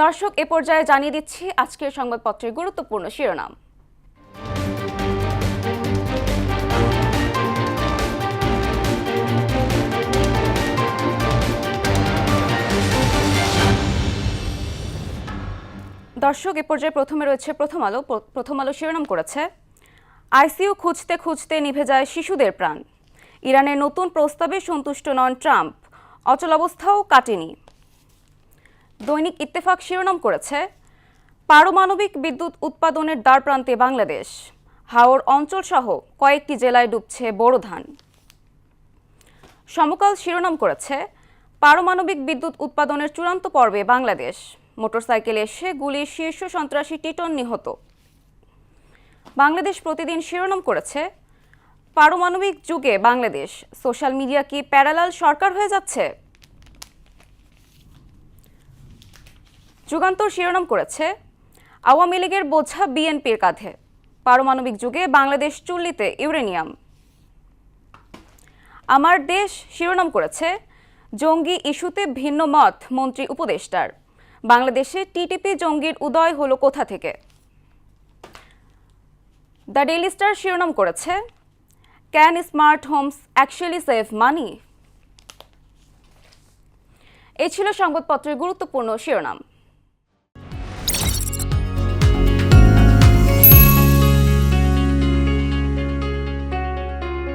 দর্শক এ পর্যায়ে জানিয়ে দিচ্ছি আজকের সংবাদপত্রের গুরুত্বপূর্ণ শিরোনাম। দর্শক এ পর্যায়ে প্রথমে রয়েছে প্রথম আলো শিরোনাম করেছে আইসিইউ খুঁজতে খুঁজতে নিভে যায় শিশুদের প্রাণ। ইরানের নতুন প্রস্তাবে সন্তুষ্ট নন ট্রাম্প, অচলাবস্থাও কাটেনি। দৈনিক ইত্তেফাক শিরোনাম করেছে পারমাণবিক বিদ্যুৎ উৎপাদনের দ্বারপ্রান্তে বাংলাদেশ, হাওর অঞ্চলসহ কয়েকটি জেলায় ডুবছে বোরো ধান। সমকাল শিরোনাম করেছে পারমাণবিক বিদ্যুৎ উৎপাদনের চূড়ান্ত পর্বে বাংলাদেশ, মোটরসাইকেলে এসে গুলির শীর্ষ সন্ত্রাসী টিটন নিহত। বাংলাদেশ প্রতিদিন শিরোনাম করেছে পারমাণবিক যুগে বাংলাদেশ, সোশ্যাল মিডিয়া কি প্যারালাল সরকার হয়ে যাচ্ছে। যুগান্তর শিরোনাম করেছে আওয়ামী লীগের বোঝা বিএনপির কাঁধে, পারমাণবিক যুগে বাংলাদেশ চুল্লিতে ইউরেনিয়াম। আমার দেশ শিরোনাম করেছে জঙ্গি ইস্যুতে ভিন্ন মত মন্ত্রী উপদেষ্টার, বাংলাদেশে টিটিপি জঙ্গির উদয় হলো কোথা থেকে। দ্য ডেইলি স্টার শিরোনাম করেছে can smart homes actually save money. এই ছিল সংবাদপত্রের গুরুত্বপূর্ণ শিরোনাম।